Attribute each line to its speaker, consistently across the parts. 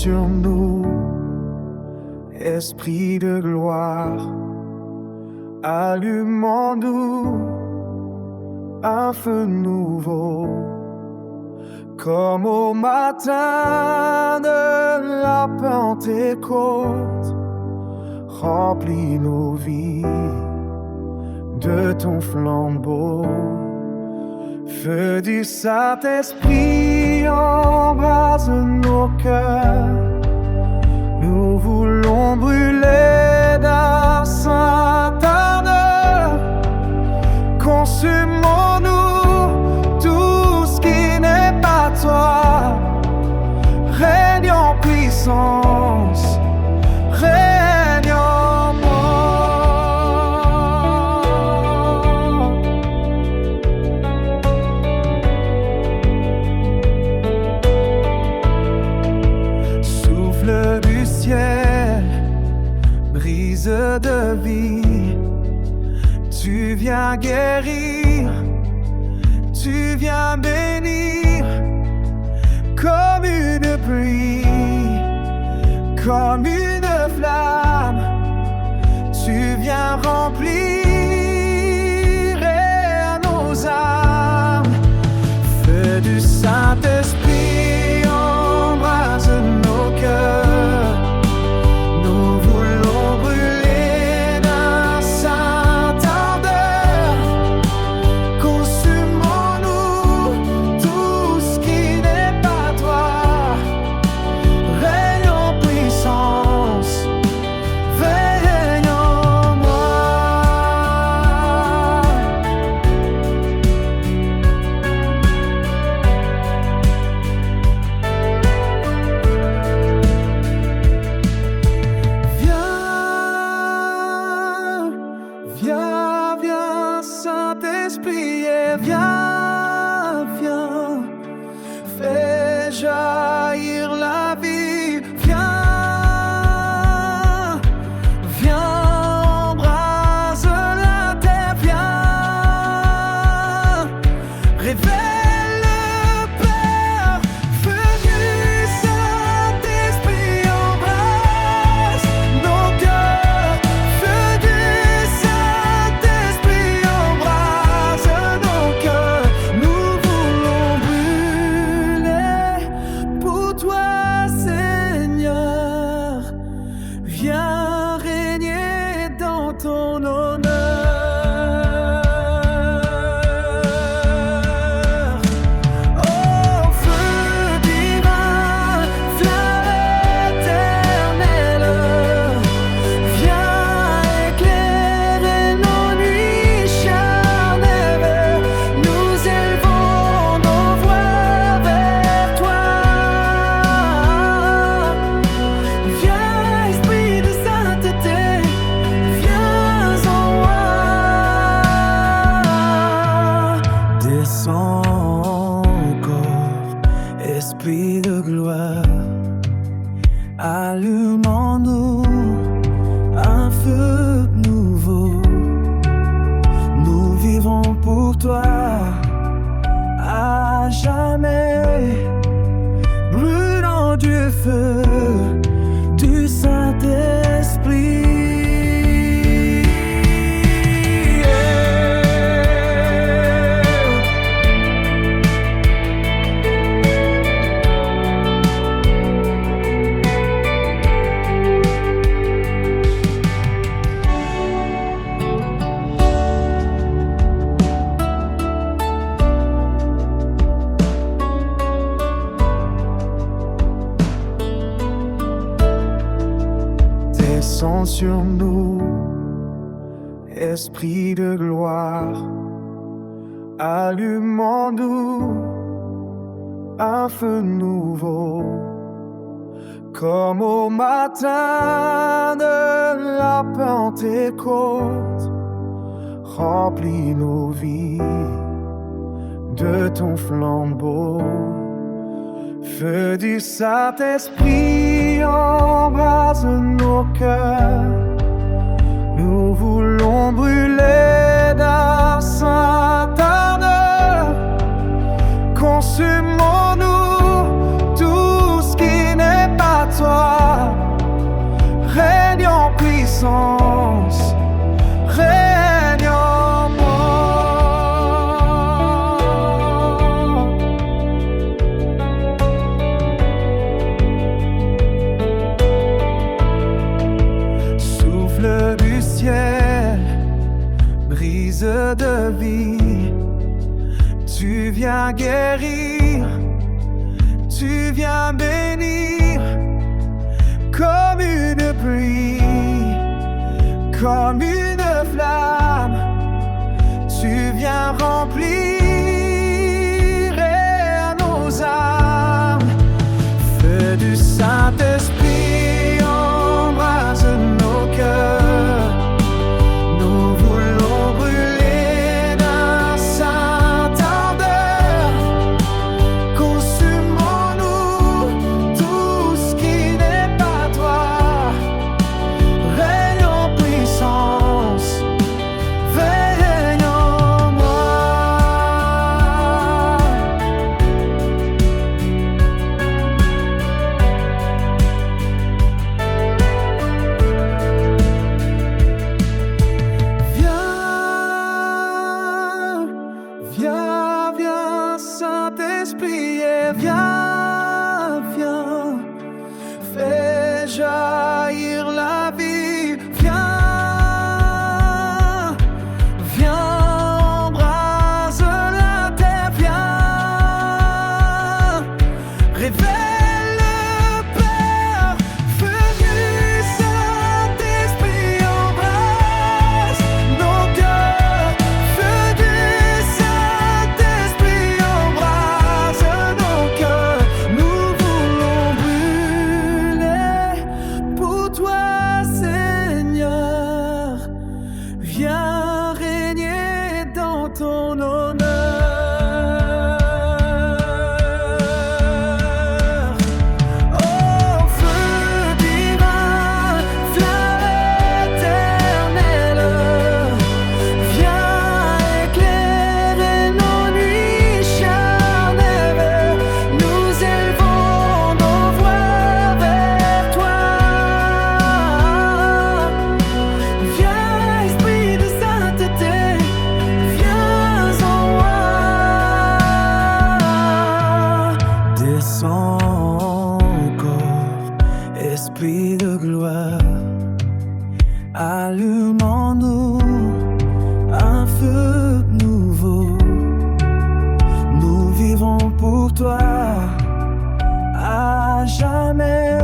Speaker 1: sur nous, Esprit de gloire, allume en nous un feu nouveau, comme au matin de la Pentecôte. Remplis nos vies de ton flambeau. Feu du Saint-Esprit, embrase nos cœurs. Nous voulons brûler d'un saint ardeur. Consumons-nous tout ce qui n'est pas toi. Règne en puissance, règne en moi. Souffle du ciel, brise de vie, tu viens guérir, tu viens bénir, comme une pluie, comme une flamme, tu viens remplir nos âmes. Feu du Saint-Esprit, embrase nos cœurs. Nous voulons brûler d'un saint ardeur. Consumons-nous tout ce qui n'est pas toi. Règne en puissance, règne en moi. Viens, viens, Saint-Esprit, et viens, viens, fais jaillir la vie. Viens, viens, embrase la terre. Viens, révèle le Père. Feu du Saint-Esprit, embrasse nos cœurs. Feu du Saint-Esprit, embrase nos cœurs. Nous voulons brûler pour toi, Seigneur. Viens régner dans ton honneur. Oh, feu divin, flamme éternelle, viens éclairer nos nuits charnelles. Nous élevons nos voix vers toi. Viens, Esprit de sainteté, viens en moi. Descends encore, Esprit de gloire, allume en nous un feu nouveau. Nous vivons pour toi à jamais, brûlant du feu du Saint-Esprit. Descends sur nous, Esprit de gloire, allume en nous un feu nouveau, comme au matin de la Pentecôte. Remplis nos vies de ton flambeau. Feu du Saint-Esprit, embrase nos cœurs. Nous voulons brûler d'un saint ardeur. Consumons-nous tout ce qui n'est pas puissance règne en moi. Souffle du ciel, brise de vie, tu viens guérir, tu viens bénir, comme une pluie, comme une flamme, tu viens remplir nos âmes. Feu du Saint-Esprit embrase nos cœurs, nous voulons brûler d'un saint ardeur. Consumons-nous tout ce qui n'est pas toi, règne en puissance, règne en moi. Viens, viens, Saint-Esprit, et viens, viens, fais jaillir la vie. Viens, viens, embrase la terre. Viens, révèle le Père. Feu du Saint-Esprit embrasse nos cœurs. Feu du Saint-Esprit embrasse nos cœurs. Nous voulons brûler pour toi, Seigneur. Viens régner dans ton honneur. Oh, feu divin, flamme éternelle, viens éclairer nos nuits charnelles. Nous élevons nos voix vers toi. Viens, Esprit de sainteté, viens en moi. Descends encore, Esprit de gloire, allume en nous un feu nouveau. Nous vivrons pour toi à jamais,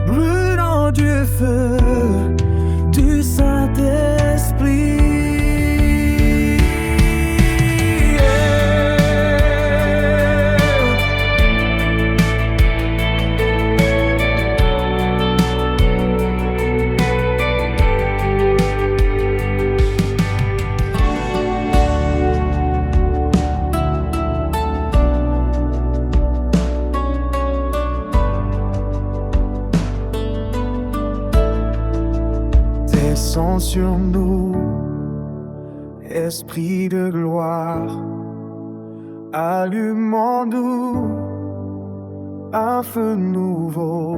Speaker 1: brûlant du feu du Saint-Esprit. Descends sur nous, Esprit de gloire, allume en nous un feu nouveau,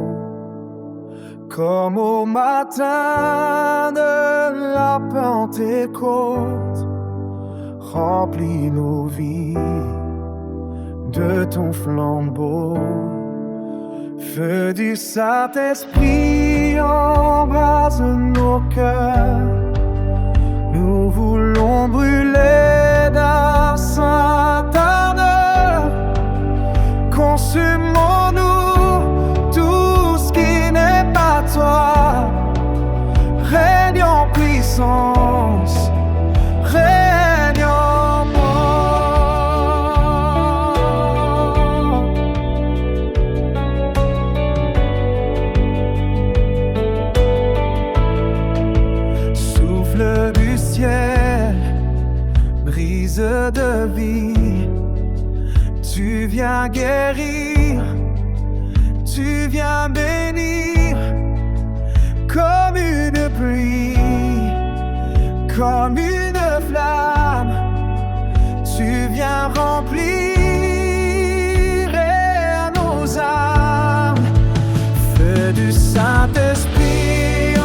Speaker 1: comme au matin de la Pentecôte. Remplis nos vies de ton flambeau. Feu du Saint-Esprit embrase nos cœurs. Nous voulons brûler d'un saint ardeur. Consumons-nous tout ce qui n'est pas toi. Règne en puissance, règne en moi. Souffle du ciel, brise de vie, tu viens guérir, tu viens bénir, comme une pluie, comme une flamme, tu viens remplir nos âmes. Feu du Saint-Esprit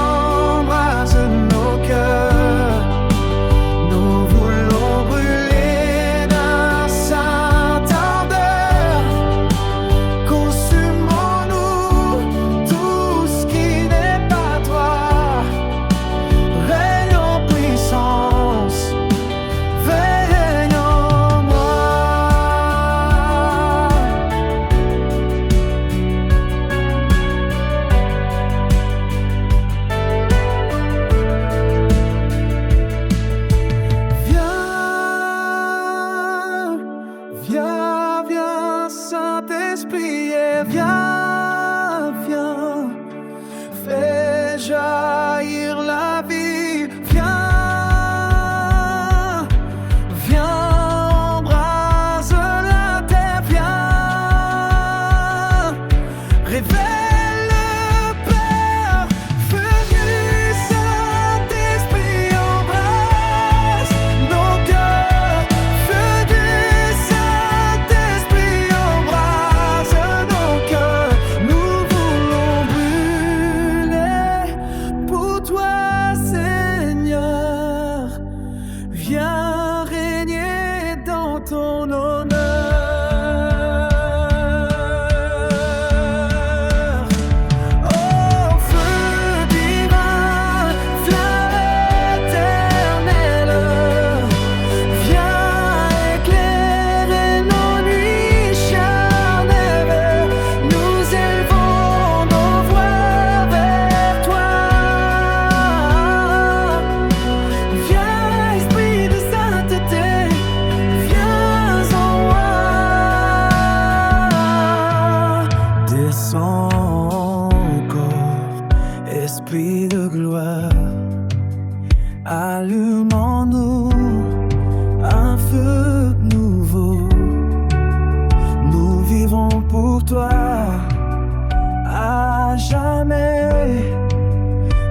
Speaker 1: jaillir la vie. Viens, viens, embrase la terre, viens, révèle le Père, feu du Saint-Esprit, embrasse nos cœurs, feu du Saint-Esprit, embrasse nos cœurs, nous voulons brûler pour toi, Seigneur, viens régner dans ton honneur. Oh, feu divin, flamme éternelle, viens éclairer nos nuits charnelles. Nous élevons nos voix vers toi. Viens, Esprit de sainteté, viens en moi. Descends encore, Esprit de gloire, allume en nous un feu nouveau. Nous vivons pour toi à jamais,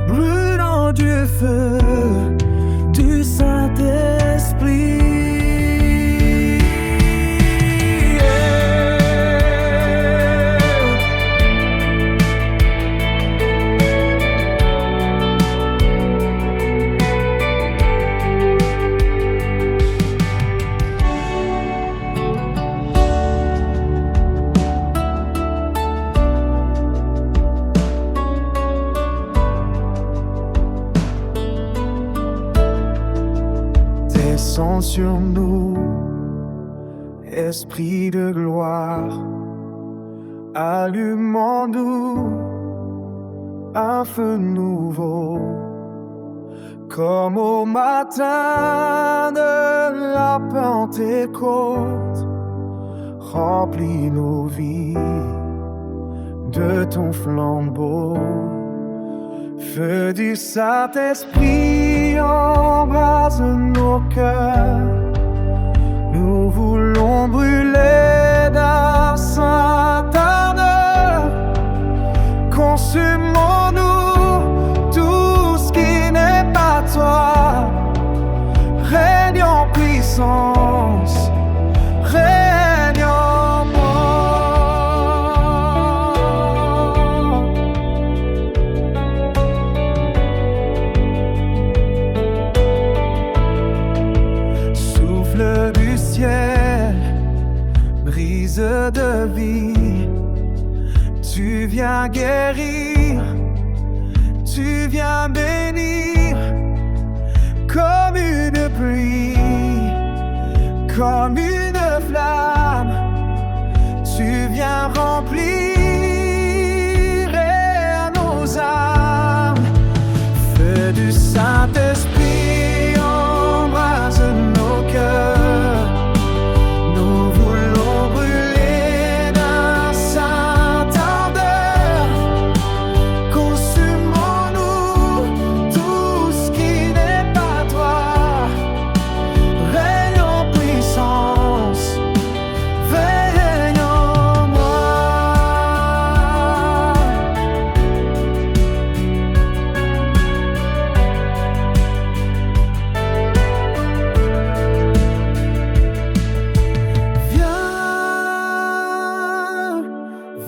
Speaker 1: brûlant du feu du Saint-Esprit. Descends sur nous, Esprit de gloire, allume en nous un feu nouveau, comme au matin de la Pentecôte. Remplis nos vies de ton flambeau. Feu du Saint-Esprit, embrase nos cœurs. Nous voulons brûler d'un saint ardeur. Consumons-nous tout ce qui n'est pas toi. Règne en puissance, règne en moi. Souffle du ciel, brise de vie, tu viens guérir, tu viens bénir, comme une pluie, comme une flamme, tu viens remplir à nos âmes. Feu du Saint-Esprit, embrase nos cœurs. Nous voulons brûler d'un saint ardeur. Consumons-nous tout ce qui n'est pas toi. Règne en puissance, règne en moi.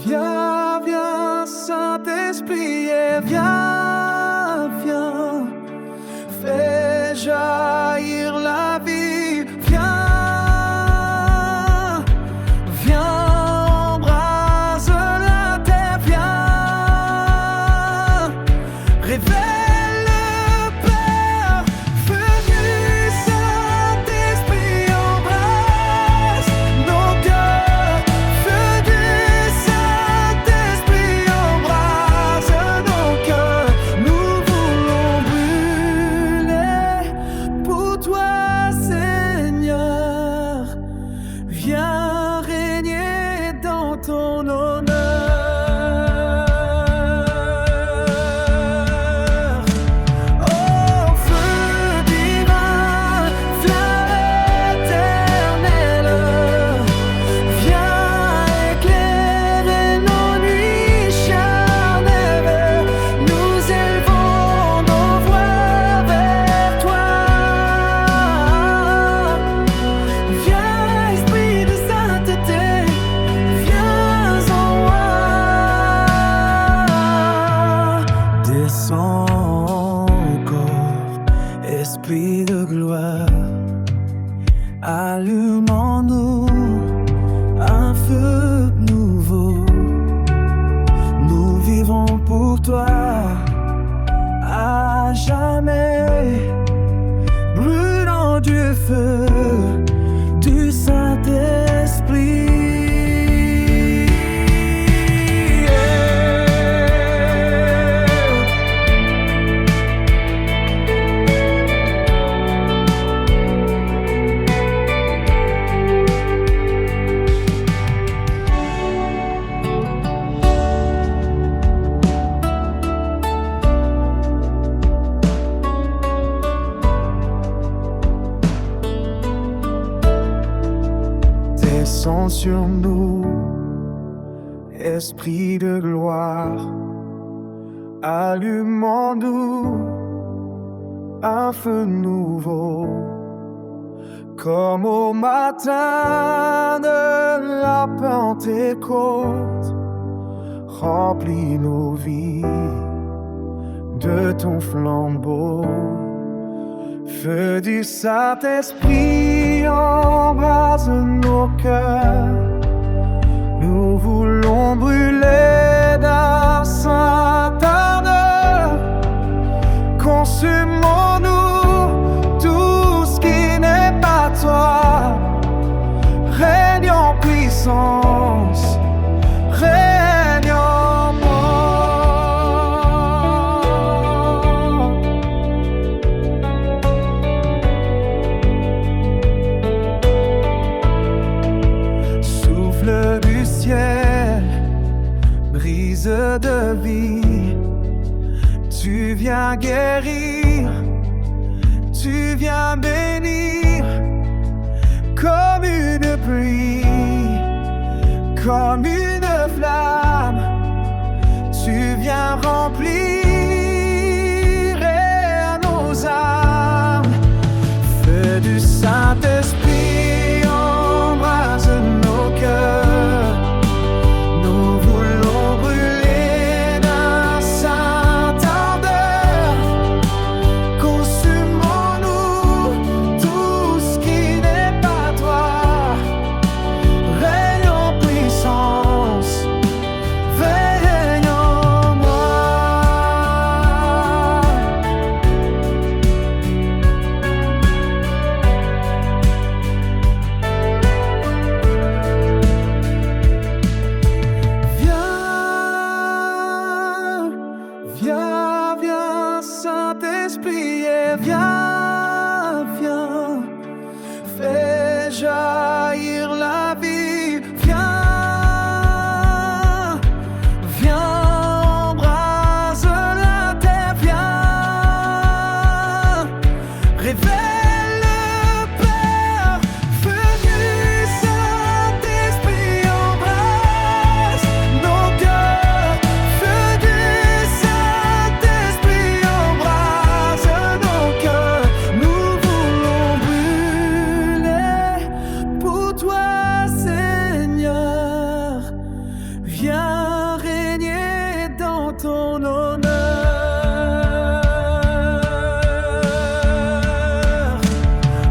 Speaker 1: Viens, viens, Saint-Esprit, et viens, viens, fais jaillir la vie. Viens, viens, embrase la terre, viens, révèle le Père, feu du Saint-Esprit, embrasse nos cœurs, feu du Saint-Esprit, embrasse nos cœurs. Nous voulons brûler pour toi, Seigneur, viens régner dans ton honneur. Descends encore, Esprit de gloire, allume en nous un feu nouveau. Nous vivrons pour toi à jamais, brûlant du feu du Saint-Esprit. Descends sur nous, Esprit de gloire, allume en nous un feu nouveau, comme au matin de la Pentecôte. Remplis nos vies de ton flambeau. Feu du Saint-Esprit, embrase nos cœurs. Nous voulons brûler d'un saint ardeur. Consumons-nous tout ce qui n'est pas toi. Règne en puissance, règne en moi. Souffle du ciel, brise de vie, tu viens guérir, tu viens bénir, comme une pluie, comme une flamme, tu viens remplir nos âmes. Feu du Saint-Esprit, embrase nos cœurs. Nous voulons brûler d'un saint ardeur. Consumons-nous tout ce qui n'est pas toi. Règne en puissance, règne en moi. Viens, viens, viens, Saint-Esprit, et viens, viens, fais jaillir la vie. Viens, viens, embrase la terre. Viens, révèle le Père. Feu du Saint-Esprit, embrasse nos cœurs. Feu du Saint-Esprit, embrasse nos cœurs. Nous voulons brûler pour toi, Seigneur. Viens régner dans ton honneur.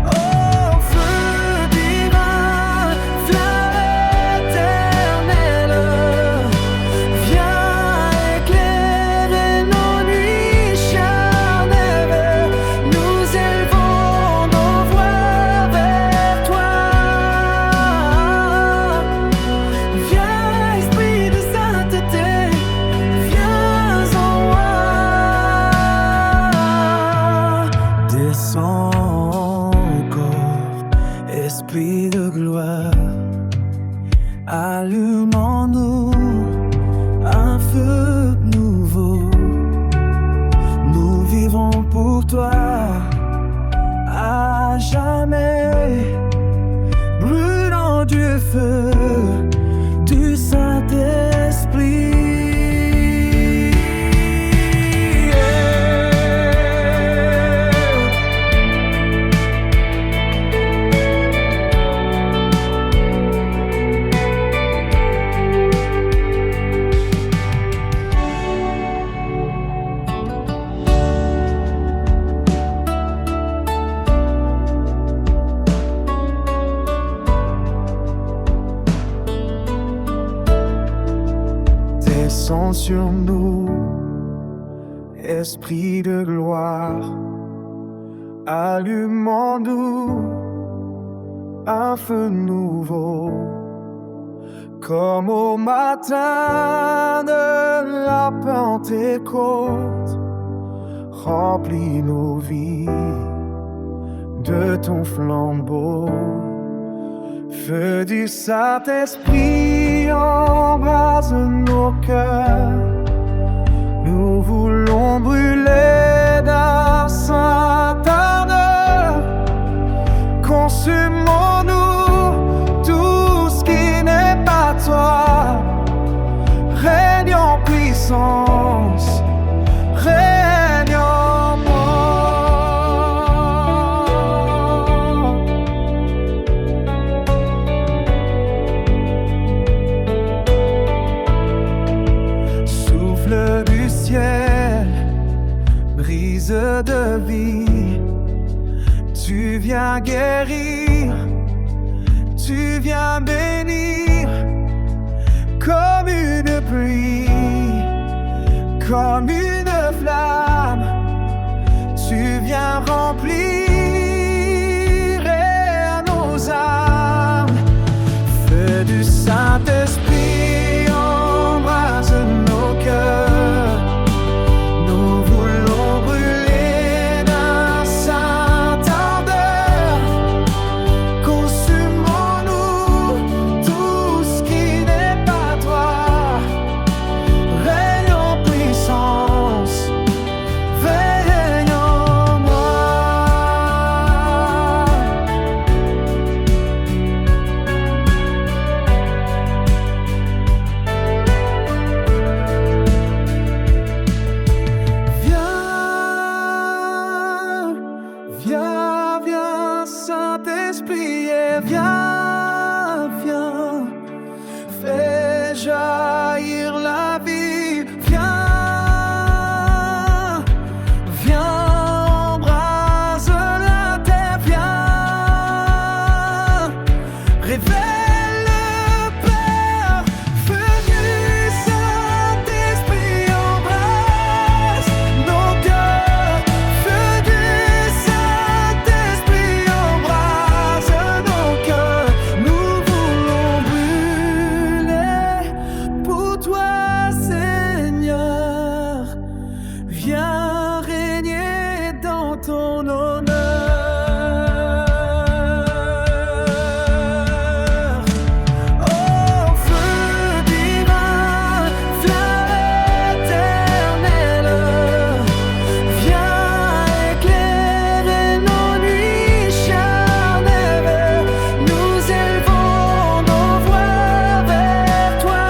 Speaker 1: Oh, feu divin, flamme éternelle, viens éclairer nos nuits charnelles. Nous élevons nos voix vers toi. Viens, Esprit de sainteté, viens en moi. Descends encore, Esprit de gloire, allume en nous un feu nouveau. Nous vivrons pour toi à jamais, brûlant du feu du Saint-Esprit. sur nous, Esprit de gloire, allume en nous un feu nouveau, comme au matin de la Pentecôte. Remplis nos vies de ton flambeau. Feu du Saint-Esprit, embrase nos cœurs. Nous voulons brûler d'un saint ardeur. Consumons-nous tout ce qui n'est pas toi. Règne en puissance, règne en moi. Souffle du ciel, brise de vie, tu viens guérir, tu viens bénir, comme une pluie, comme une flamme, tu viens remplir nos âmes. Feu du Saint-Esprit, embrase nos cœurs. Nous voulons brûler d'un saint ardeur. Consumons-nous tout ce qui n'est pas toi. Règne en puissance, règne en moi. Viens, viens, Saint-Esprit, et viens, viens, fais jaillir la vie. Viens, viens, embrase la terre. Viens, révèle le Père. Feu du Saint-Esprit, embrasse nos cœurs. Feu du Saint-Esprit, embrasse nos cœurs. Nous voulons brûler pour toi, Seigneur. Viens régner dans ton honneur. Oh, feu divin, flamme éternelle, viens éclairer nos nuits charnelles. Nous élevons nos voix vers toi.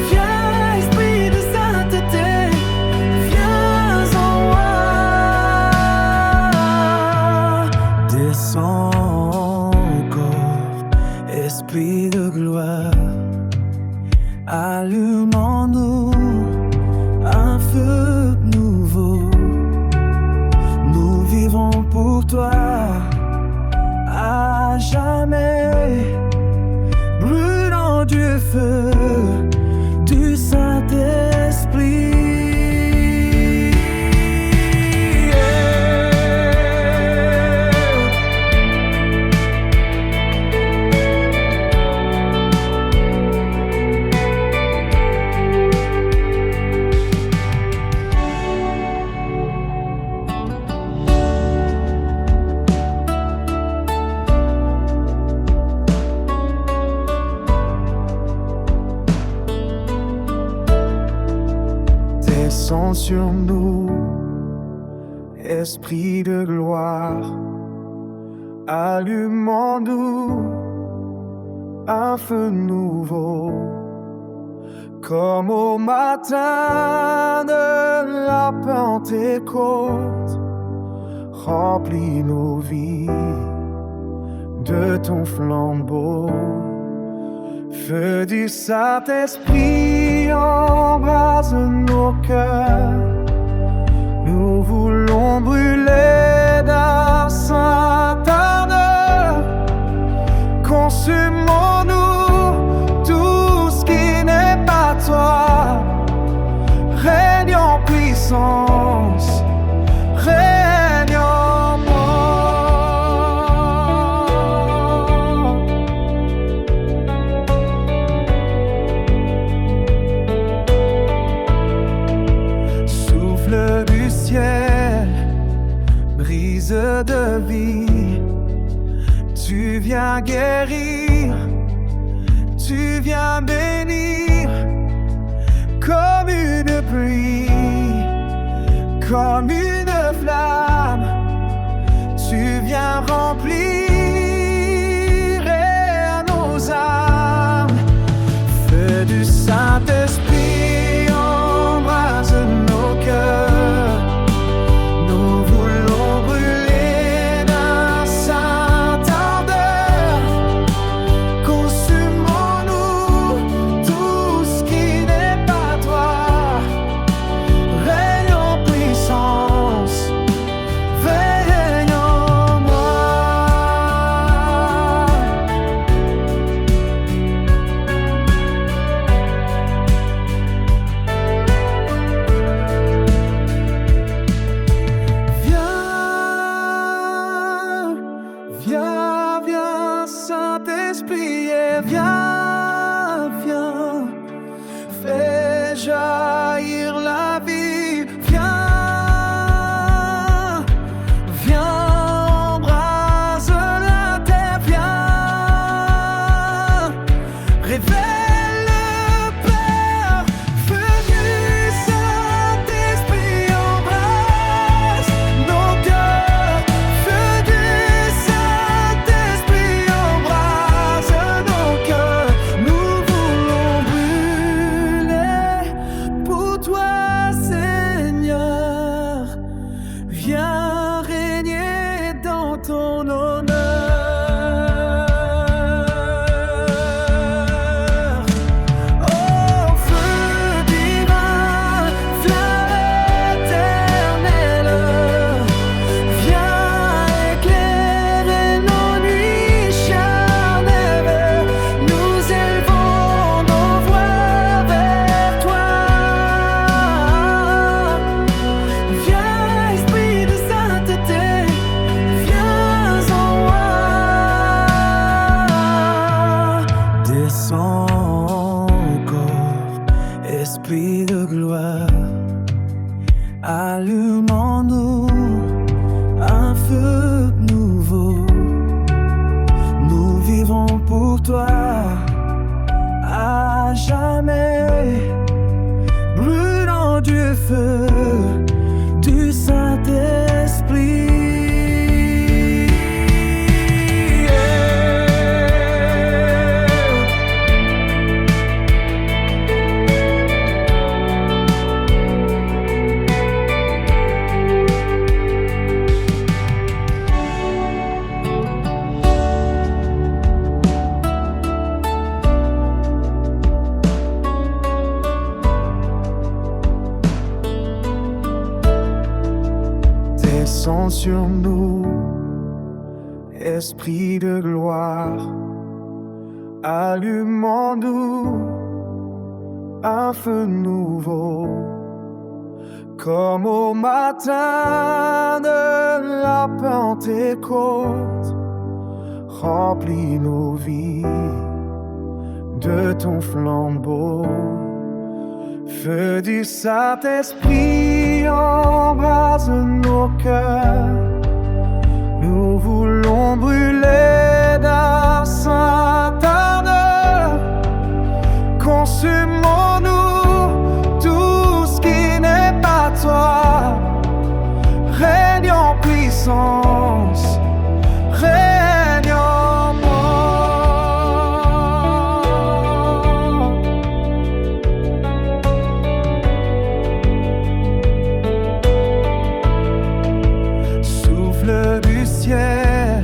Speaker 1: Viens, Esprit de sainteté, viens en moi. Descends encore, Esprit de gloire, allume en nous un feu nouveau. Nous vivrons pour toi à jamais, brûlant du feu du Saint-Esprit. Descends sur nous, Esprit de gloire, allume en nous un feu nouveau, comme au matin de la Pentecôte. Remplis nos vies de ton flambeau. Feu du Saint-Esprit, embrase nos cœurs. Nous voulons brûler d'un saint ardeur. Consumons-nous tout ce qui puissance règne en moi. Souffle du ciel, brise de vie, tu viens guérir, tu viens bénir, comme une pluie, comme une flamme, tu viens remplir nos âmes. Feu du Saint-Esprit embrase nos cœurs, nous voulons brûler d'un sainte ardeur. Consumons-nous tout ce qui n'est pas toi, règne en puissance, règne en moi. Viens, viens, Saint-Esprit, et viens, viens, fais jaillir la vie. Viens, viens, embrase la terre. Viens, révèle le Père. Feu du Saint-Esprit embrasse nos cœurs. Feu du Saint-Esprit embrasse nos cœurs. Nous voulons brûler pour toi, Seigneur. Viens régner dans ton honneur. Oh, feu divin, flamme éternelle, viens éclairer nos nuits charnelles. Nous élevons nos voix vers toi. Viens, Esprit de sainteté, viens en moi. Descends encore, Esprit de gloire, allume en nous un feu nouveau. Nous vivrons pour toi à jamais, brûlant du feu du Saint-Esprit. Descends sur nous, Esprit de gloire, allume en nous un feu nouveau, comme au matin de la Pentecôte. Remplis nos vies de ton flambeau. Feu du Saint-Esprit embrase nos cœurs. Nous voulons brûler d'un saint ardeur. Consumons-nous tout ce qui n'est pas toi. Règne en puissance, règne en moi. Souffle du ciel,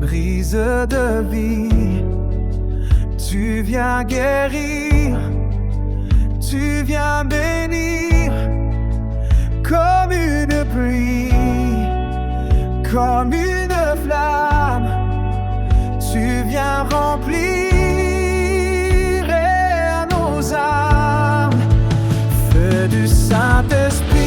Speaker 1: brise de vie, tu viens guérir, tu viens bénir, comme une pluie, comme une flamme, tu viens remplir nos âmes. Feu du Saint-Esprit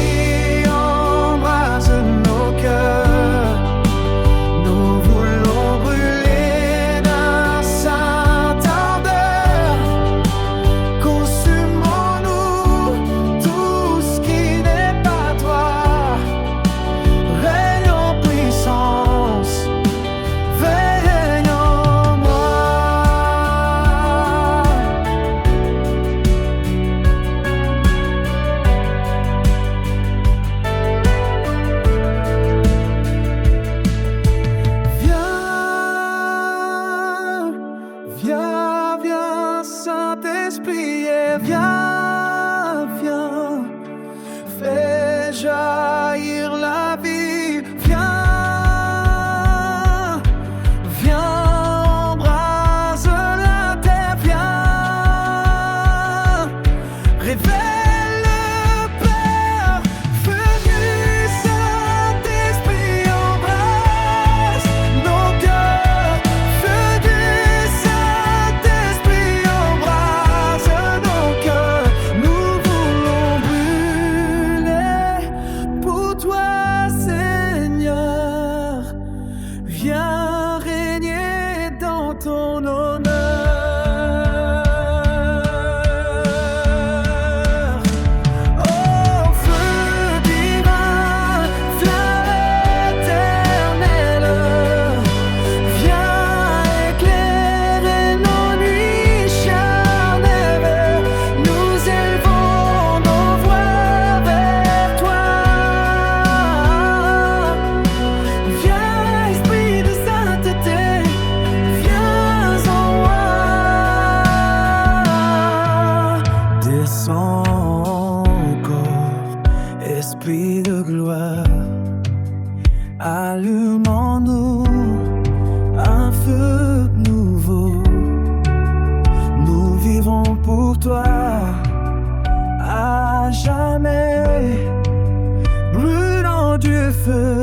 Speaker 1: feu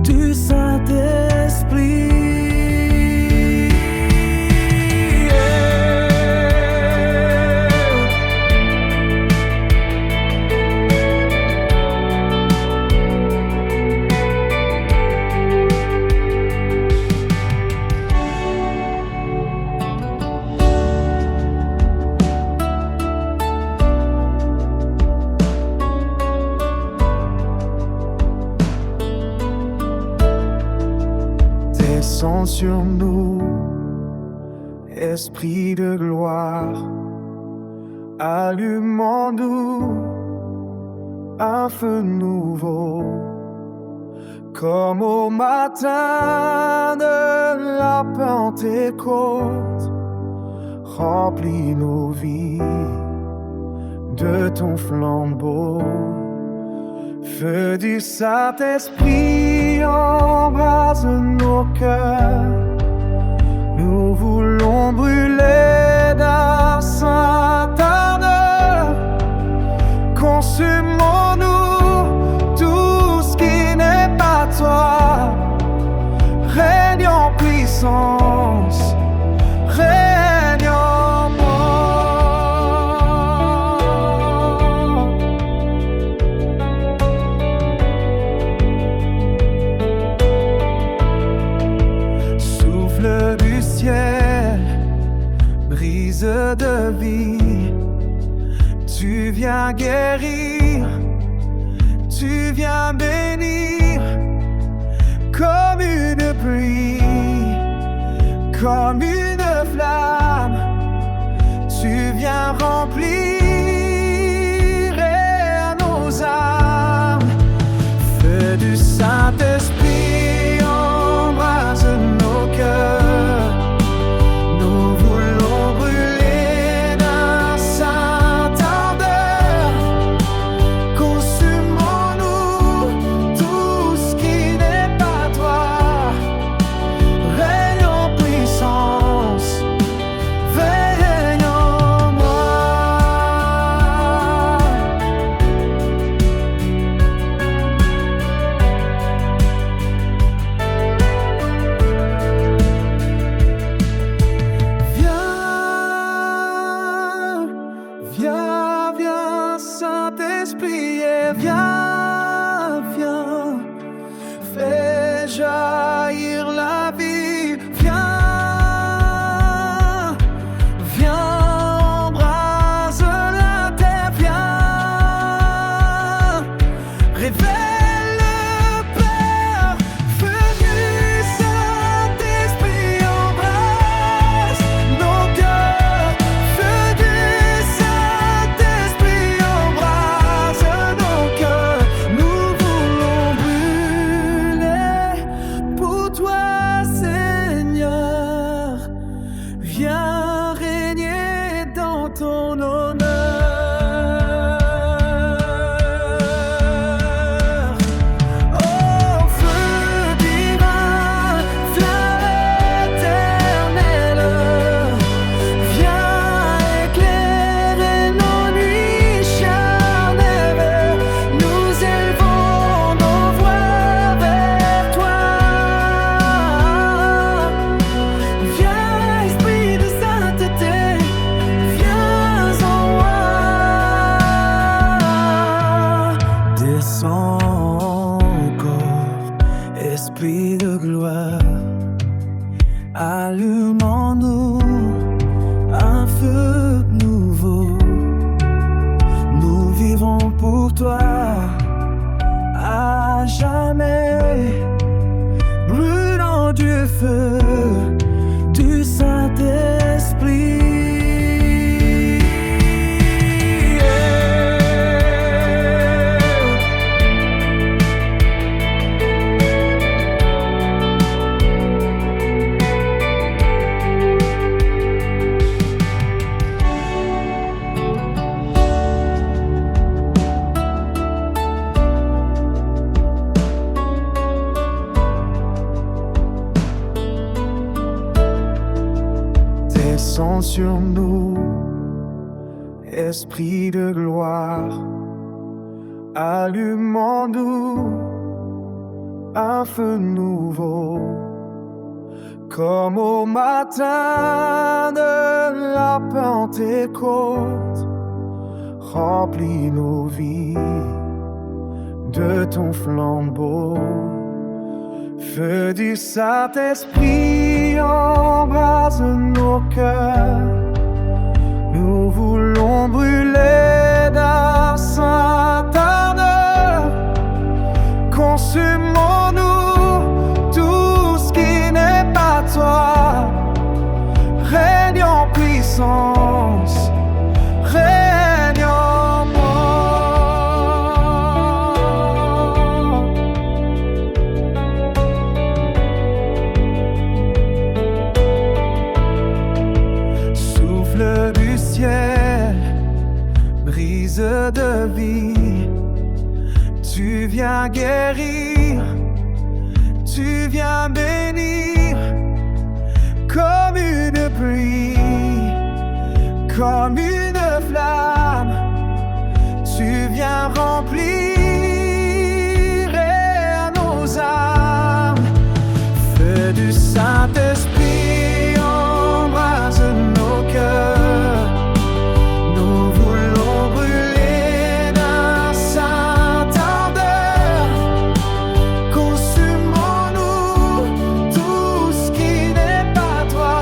Speaker 1: du Saint-Esprit. Descends sur nous, Esprit de gloire, allume en nous un feu nouveau, comme au matin de la Pentecôte. Remplis nos vies de ton flambeau. Feu du Saint-Esprit, embrase nos cœurs. Nous voulons brûler d'un saint ardeur. Consumons-nous tout ce qui n'est pas toi. Règne en puissance, règne en moi. Souffle du ciel, brise de vie, tu viens guérir, tu viens bénir, comme une pluie, comme une flamme, tu viens remplir nos âmes. Feu du Saint-Esprit, embrase nos cœurs. Nous voulons brûler d'un saint ardeur. Consumons-nous tout ce qui n'est pas toi. Règne en puissance, règne en moi. Viens, viens, Saint-Esprit, et viens, viens, fais jaillir la vie. Viens, viens, embrase la terre. Viens, révèle le Père. Feu du Saint-Esprit, embrasse nos cœurs. Feu du Saint-Esprit, embrasse nos cœurs. Nous voulons brûler pour toi, Seigneur. Viens régner dans ton honneur. Oh, feu divin, flamme éternelle, viens éclairer nos nuits charnelles. Nous élevons nos voix vers toi. Viens, Esprit de sainteté, viens en moi. Descends encore, Esprit de gloire, allume en nous un feu nouveau. Nous vivons pour toi à jamais, brûlant du feu du Saint-Esprit. Descends sur nous, Esprit de gloire, allume en nous un feu nouveau, comme au matin de la Pentecôte. Remplis nos vies de ton flambeau. Feu du Saint-Esprit, embrase nos cœurs. Nous voulons brûler d'un saint ardeur. Consumons-nous tout ce qui n'est pas toi. Règne en puissance, règne en moi. Souffle du ciel, brise de vie, tu viens guérir, tu viens bénir, comme une pluie, comme une flamme, tu viens remplir nos âmes. Feu du Saint-Esprit, embrase nos cœurs. Nous voulons brûler d'un saint ardeur. Consumons-nous tout ce qui n'est pas toi.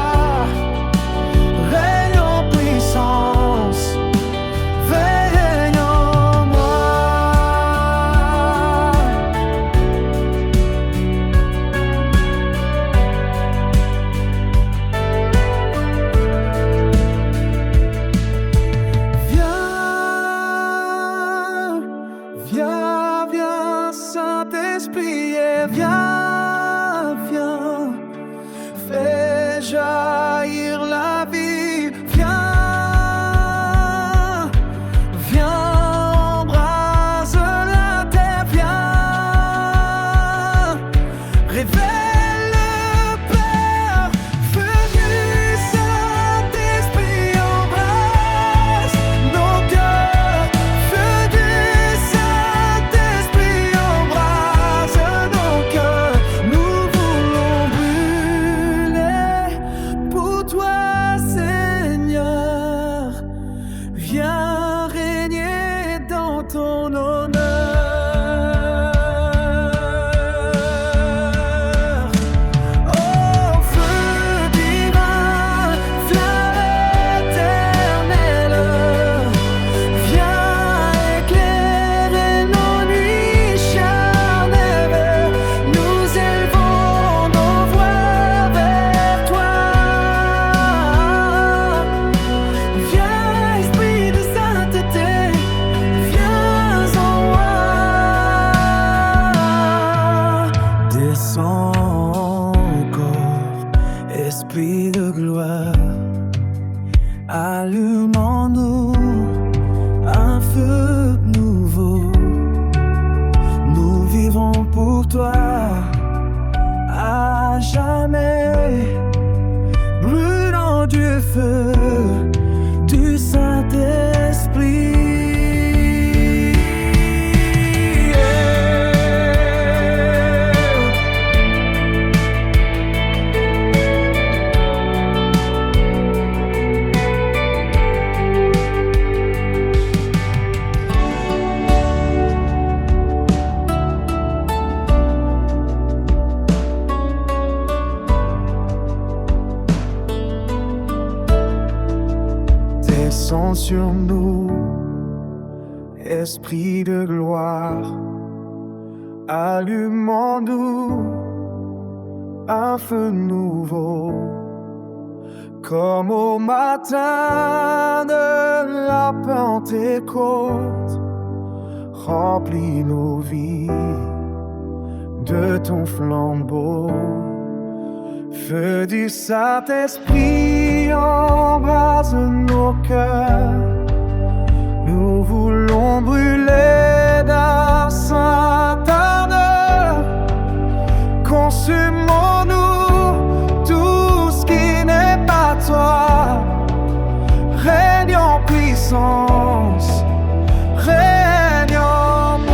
Speaker 1: Règne en puissance, règne en moi. Viens, viens, Saint-Esprit, et viens, viens, fais jaillir la vie. Viens, viens, embrase la terre. Viens, révèle le Père. Feu du Saint-Esprit, embrasse nos cœurs. Feu du Saint-Esprit, embrase nos cœurs. Nous voulons brûler pour toi, Seigneur. Viens régner dans ton honneur. Oh, feu divin, flamme éternelle, viens éclairer nos nuits charnelles. Nous élevons nos voix vers toi. Viens, Esprit de sainteté, viens en moi. Descends encore, Esprit de gloire, allume en nous un feu nouveau. Nous vivrons pour toi à jamais, brûlant du feu du Saint-Esprit. Descends sur nous, Esprit de gloire, allume en nous un feu nouveau, comme au matin de la Pentecôte. Remplis nos vies de ton flambeau. Feu du Saint-Esprit, embrase nos cœurs. Nous voulons brûler d'un saint ardeur. Consumons-nous tout ce qui n'est pas toi. Règne en puissance, règne en moi.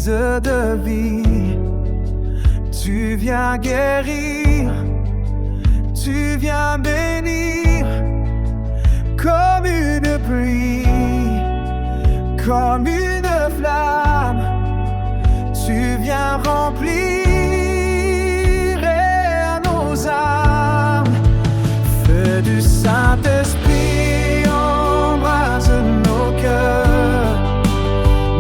Speaker 1: brise de vie. Tu viens guérir, tu viens bénir, comme une pluie, comme une flamme. Tu viens remplir nos âmes. Feu du Saint-Esprit embrase nos cœurs.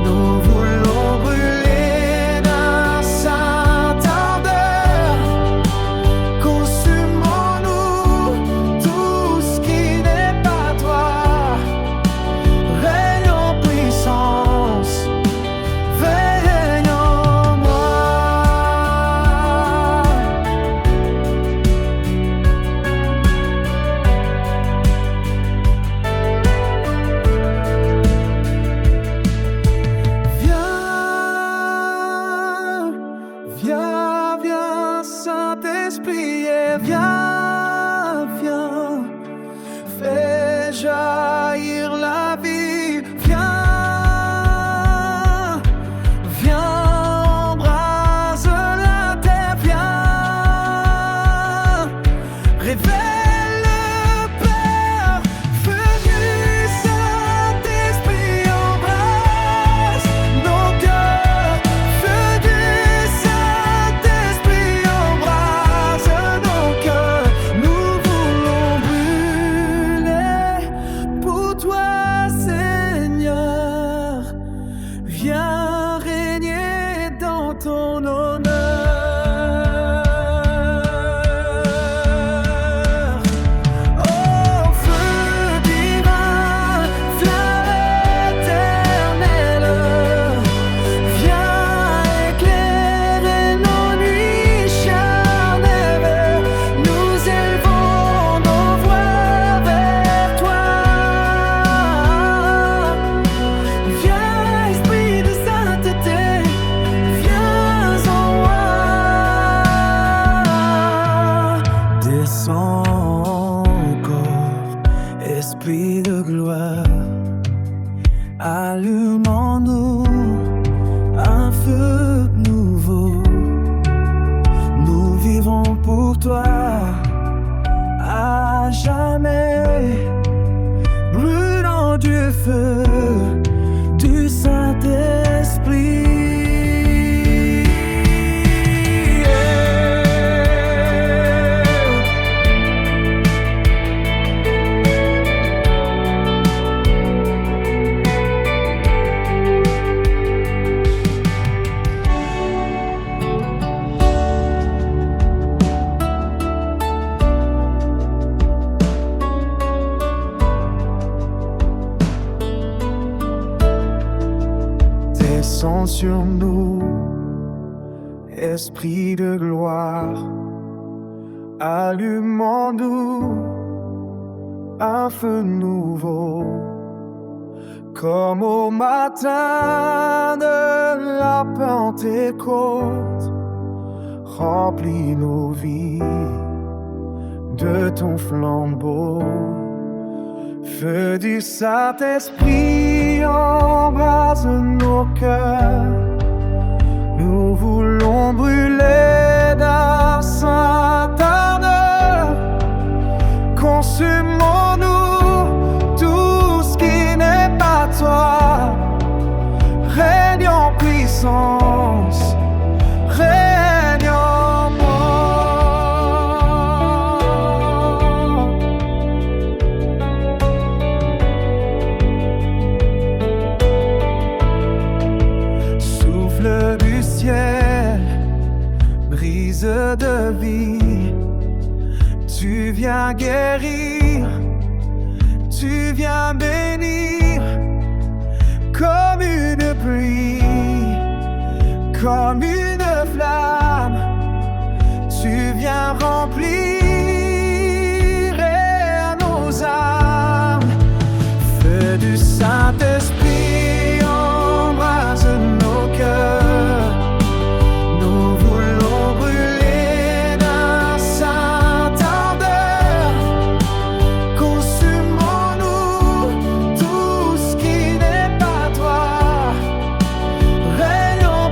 Speaker 1: Nous voulons brûler d'un saint ardeur. Consumons-nous tout ce qui n'est pas toi. Règne en puissance, règne en moi. Viens, viens, Saint-Esprit, et viens, viens, fais jaillir la vie. Viens, viens, embrase la terre. Viens, révèle le Père. Feu du Saint-Esprit embrasse nos cœurs. Feu du Saint-Esprit embrasse nos cœurs. Nous voulons brûler pour toi, Seigneur. Viens régner dans ton honneur. Oh, feu divin, flamme éternelle, viens éclairer nos nuits charnelles. Nous élevons nos voix vers toi. Viens, Esprit de sainteté, viens en moi. Descends encore, Esprit de gloire. Allume en nous un feu nouveau. Nous vivons pour toi à jamais, brûlant du feu du Saint-Esprit. Descends sur nous, Esprit de gloire. Allume en nous un feu nouveau, comme au matin de la Pentecôte. Remplis nos vies de ton flambeau. Feu du Saint-Esprit embrase nos cœurs. Nous voulons brûler d'un saint ardeur. Consumons-nous tout ce qui n'est pas toi. Règne en puissance, règne en moi. Souffle du ciel, brise de vie. Tu viens guérir, tu viens bénir, comme une pluie, comme une flamme. Tu viens remplir nos âmes. Feu du Saint-Esprit embrase nos cœurs. Nous voulons brûler d'un saint ardeur. Consumons-nous tout ce qui n'est pas toi. Règne en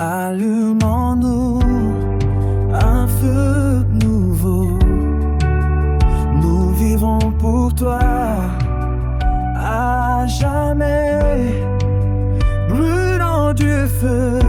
Speaker 1: Allume en nous un feu nouveau. Nous vivrons pour toi à jamais, brûlant du feu.